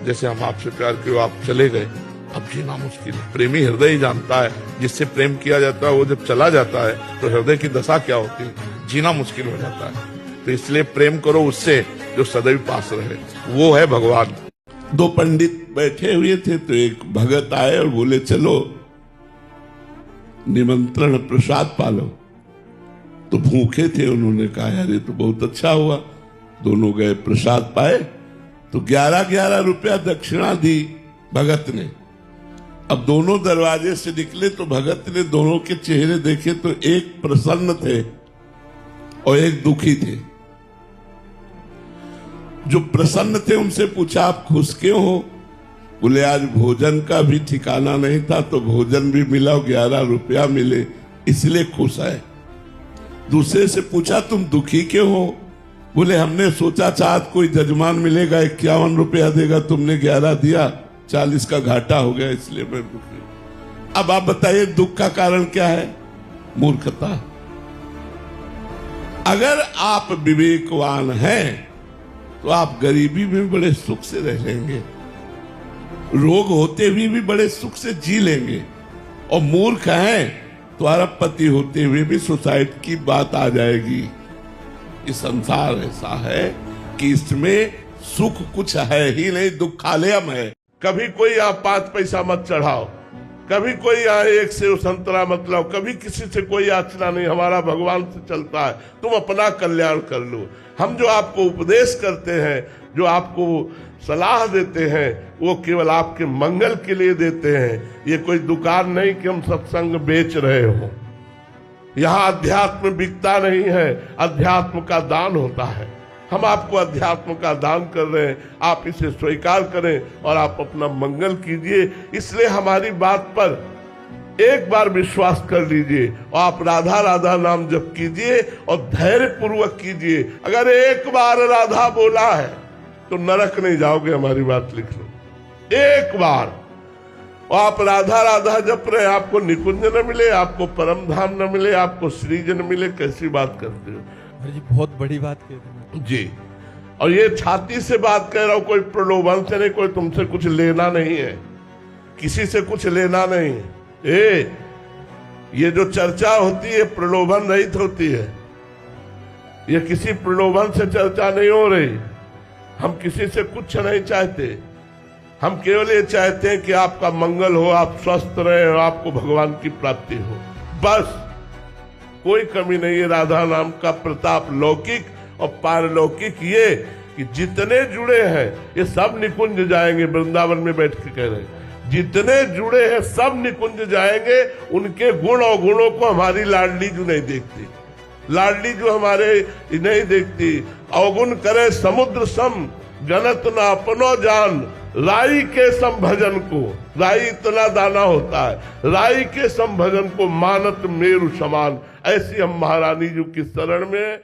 जैसे हम आपसे प्यार किए, आप चले गए, अब जीना मुश्किल है। प्रेमी हृदय ही जानता है, जिससे प्रेम किया जाता है वो जब चला जाता है तो हृदय की दशा क्या होती है, जीना मुश्किल हो जाता है। तो इसलिए प्रेम करो उससे जो सदैव पास रहे, वो है भगवान। दो पंडित बैठे हुए थे तो एक भगत आए और बोले चलो निमंत्रण प्रसाद पालो। तो भूखे थे, उन्होंने कहा यार ये तो बहुत अच्छा हुआ। दोनों गए, प्रसाद पाए तो 11-11 रुपया दक्षिणा दी भगत ने। अब दोनों दरवाजे से निकले तो भगत ने दोनों के चेहरे देखे तो एक प्रसन्न थे और एक दुखी थे। जो प्रसन्न थे उनसे पूछा आप खुश क्यों हो? बोले आज भोजन का भी ठिकाना नहीं था तो भोजन भी मिला, 11 रुपया मिले, इसलिए खुश है। दूसरे से पूछा तुम दुखी क्यों हो? बोले हमने सोचा चाहत कोई जजमान मिलेगा 51 रुपया देगा, तुमने 11 दिया, 40 का घाटा हो गया, इसलिए मैं दुखी हूं। अब आप बताइए दुख का कारण क्या है? मूर्खता। अगर आप विवेकवान हैं तो आप गरीबी में बड़े सुख से रह लेंगे, रोग होते हुए भी बड़े सुख से जी लेंगे। और मूर्ख हैं तो अरबपति होते हुए भी सुसाइड की बात आ जाएगी। ये संसार ऐसा है कि इसमें सुख कुछ है ही नहीं, दुखालयम है। कभी कोई आप 5 पैसा मत चढ़ाओ, कभी कोई एक सेव संतरा मत लाओ, कभी किसी से कोई याचना नहीं, हमारा भगवान से चलता है, तुम अपना कल्याण कर लो। हम जो आपको उपदेश करते हैं, जो आपको सलाह देते हैं, वो केवल आपके मंगल के लिए देते हैं। ये कोई दुकान नहीं कि हम सत्संग बेच रहे हो। यहाँ अध्यात्म बिकता नहीं है, अध्यात्म का दान होता है। हम आपको अध्यात्म का दान कर रहे हैं, आप इसे स्वीकार करें और आप अपना मंगल कीजिए। इसलिए हमारी बात पर एक बार विश्वास कर लीजिए और आप राधा राधा नाम जप कीजिए और धैर्य पूर्वक कीजिए। अगर एक बार राधा बोला है तो नरक नहीं जाओगे, हमारी बात लिख लो। एक बार और आप राधा राधा जप रहे, आपको निकुंज न मिले, आपको परम धाम न मिले, आपको श्रीज न मिले, कैसी बात करते हो जी? बहुत बड़ी बात कह रहे हैं जी। और ये छाती से बात कह रहा हूं, कोई प्रलोभन से नहीं, कोई तुमसे कुछ लेना नहीं है, किसी से कुछ लेना नहीं है। ये जो चर्चा होती है प्रलोभन रहित होती है, ये किसी प्रलोभन से चर्चा नहीं हो रही। हम किसी से कुछ नहीं चाहते, हम केवल ये चाहते हैं कि आपका मंगल हो, आप स्वस्थ रहे और आपको भगवान की प्राप्ति हो, बस। कोई कमी नहीं है। राधा नाम का प्रताप लौकिक और पारलौकिक ये कि जितने जुड़े हैं ये सब निकुंज जाएंगे। वृंदावन में बैठ के कह रहे हैं जितने जुड़े हैं सब निकुंज जाएंगे। उनके गुण और गुणों को हमारी लाडली जो नहीं देखती, लाडली जो हमारे नहीं देखती। अवगुण करे समुद्र सम, जनत न अपनो जान, राई के संभजन को, राई इतना दाना होता है, राई के संभजन को मानत मेरु समान। ऐसी हम महारानी जी की शरण में